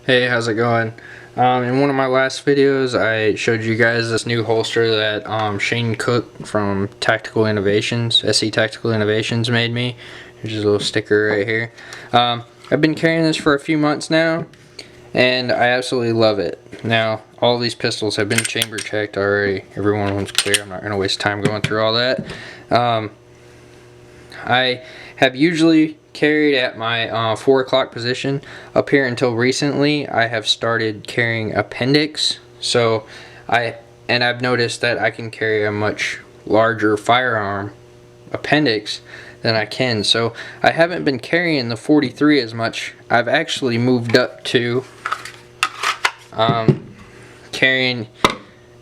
Hey, how's it going? In one of my last videos, I showed you guys this new holster that Shane Cook from Tactical Innovations, SE Tactical Innovations, made me. Here's a little sticker right here. I've been carrying this for a few months now, and I absolutely love it. Now, all these pistols have been chamber checked already. Every one of them's clear. I'm not going to waste time going through all that. I have usually carried at my 4 o'clock position. Up here until recently, I have started carrying appendix. So I've noticed that I can carry a much larger firearm appendix than I can. So I haven't been carrying the 43 as much. I've actually moved up to carrying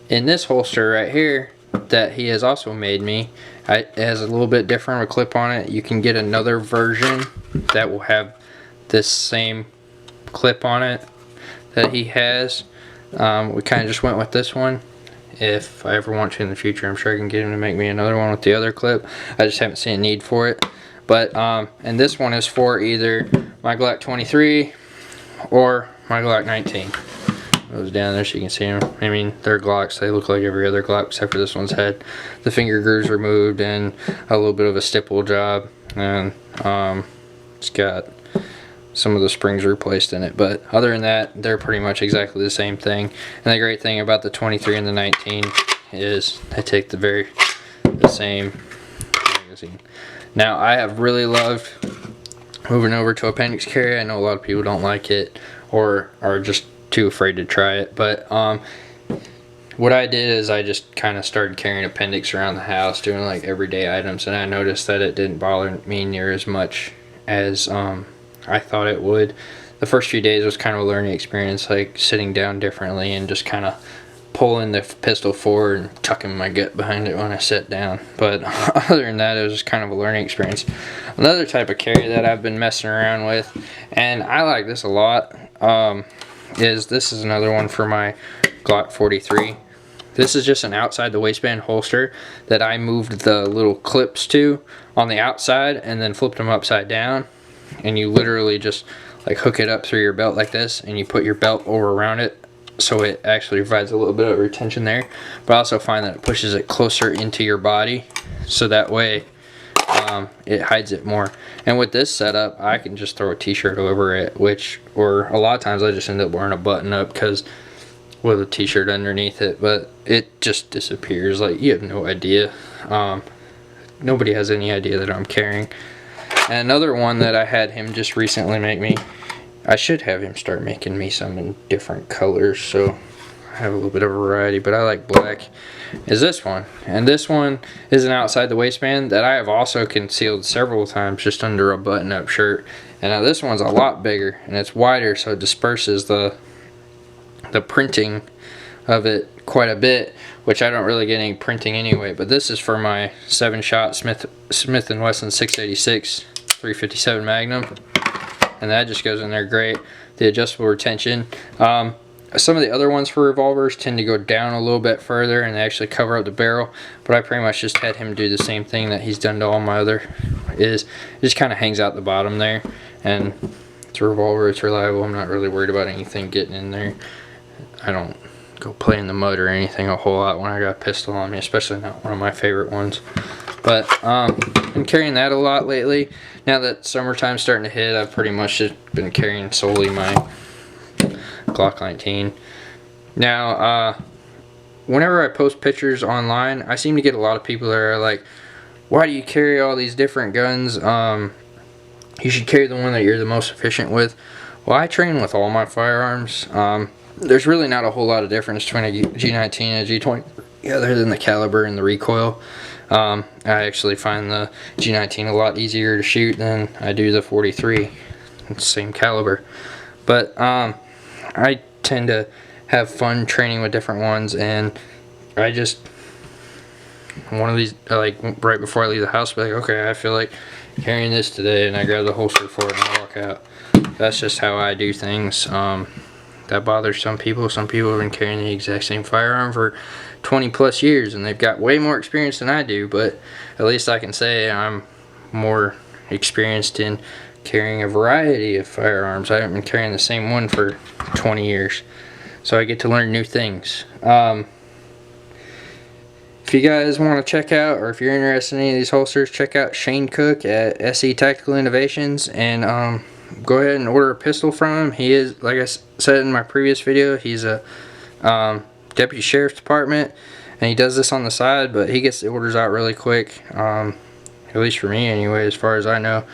in this holster right here that he has also made me. It has a little bit different of a clip on it. You can get another version that will have this same clip on it that he has. We kind of just went with this one. If I ever want to in the future, I'm sure I can get him to make me another one with the other clip. I just haven't seen a need for it. But and this one is for either my Glock 23 or my Glock 19. Those down there so you can see them. I mean, they're Glocks. They look like every other Glock except for this one's head. The finger grooves removed and a little bit of a stipple job, and it's got some of the springs replaced in it. But other than that, they're pretty much exactly the same thing. And the great thing about the 23 and the 19 is they take the same magazine. Now, I have really loved moving over to appendix carry. I know a lot of people don't like it or are just too afraid to try it, but what I did is I just kind of started carrying appendix around the house, doing like everyday items, and I noticed that it didn't bother me near as much as I thought it would. The first few days was kind of a learning experience, like sitting down differently and just kind of pulling the pistol forward and tucking my gut behind it when I sat down. But other than that, it was just kind of a learning experience. Another type of carry that I've been messing around with, and I like this a lot, this is another one for my Glock 43. This is just an outside the waistband holster that I moved the little clips to on the outside and then flipped them upside down, and you literally just like hook it up through your belt like this, and you put your belt over around it, so it actually provides a little bit of retention there. But I also find that it pushes it closer into your body, so that way it hides it more. And with this setup, I can just throw a t-shirt over it, or a lot of times I just end up wearing a button up because with a t-shirt underneath it, but it just disappears. Like, you have no idea. Nobody has any idea that I'm carrying. And another one that I had him just recently make me, I should have him start making me some in different colors, so I have a little bit of variety, but I like black, is this one. And this one is an outside the waistband that I have also concealed several times just under a button-up shirt. And now this one's a lot bigger and it's wider, so it disperses the printing of it quite a bit, which I don't really get any printing anyway. But this is for my 7-shot Smith & Wesson 686 357 Magnum, and that just goes in there great. The adjustable retention. Some of the other ones for revolvers tend to go down a little bit further and they actually cover up the barrel, but I pretty much just had him do the same thing that he's done to all my other. It just kind of hangs out the bottom there, and it's a revolver, it's reliable. I'm not really worried about anything getting in there. I don't go play in the mud or anything a whole lot when I got a pistol on me, especially not one of my favorite ones. But I'm carrying that a lot lately. Now that summertime's starting to hit, I've pretty much just been carrying solely my Glock 19. Now, whenever I post pictures online, I seem to get a lot of people that are like, why do you carry all these different guns? You should carry the one that you're the most efficient with. Well, I train with all my firearms. There's really not a whole lot of difference between a G19 and a G20 other than the caliber and the recoil. I actually find the G19 a lot easier to shoot than I do the 43. It's the same caliber. But I tend to have fun training with different ones, and I just, one of these, like right before I leave the house, be like, okay, I feel like carrying this today, and I grab the holster for it and I walk out. That's just how I do things. That bothers some people. Some people have been carrying the exact same firearm for 20 plus years and they've got way more experience than I do, but at least I can say I'm more experienced in carrying a variety of firearms. I haven't been carrying the same one for 20 years. So I get to learn new things. If you guys want to check out, or if you're interested in any of these holsters, check out Shane Cook at SE Tactical Innovations, and go ahead and order a pistol from him. He is, like I said in my previous video, he's a deputy sheriff's department, and he does this on the side, but he gets the orders out really quick, at least for me anyway, as far as I know.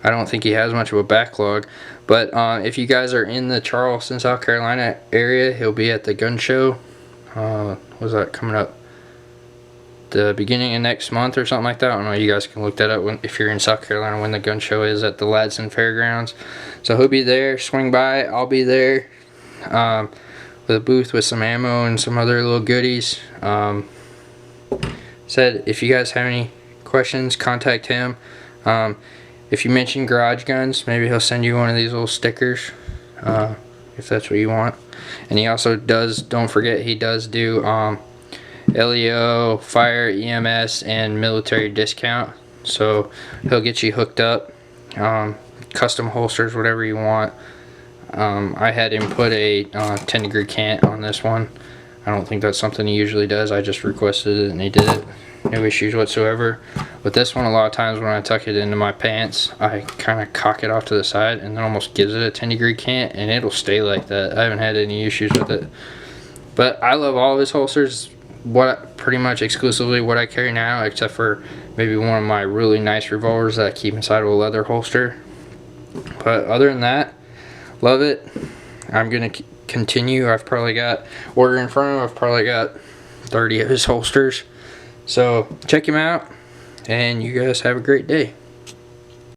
I don't think he has much of a backlog. But if you guys are in the Charleston, South Carolina area, he'll be at the gun show. What's that coming up? The beginning of next month or something like that. I don't know, you guys can look that up if you're in South Carolina, when the gun show is at the Ladson Fairgrounds. So he'll be there. Swing by. I'll be there with a booth with some ammo and some other little goodies. Said if you guys have any questions, contact him. If you mention Garage Guns, maybe he'll send you one of these little stickers, if that's what you want. And he also does, don't forget, he does do LEO, fire, EMS, and military discount. So he'll get you hooked up, custom holsters, whatever you want. I had him put a 10 degree cant on this one. I don't think that's something he usually does. I just requested it and he did it. No issues whatsoever. With this one, a lot of times when I tuck it into my pants, I kind of cock it off to the side and then almost gives it a 10 degree cant, and it'll stay like that. I haven't had any issues with it. But I love all of his holsters. Pretty much exclusively what I carry now, except for maybe one of my really nice revolvers that I keep inside of a leather holster. But other than that, love it. I'm gonna continue. I've probably got, order in front of him, I've probably got 30 of his holsters. So check him out, and you guys have a great day.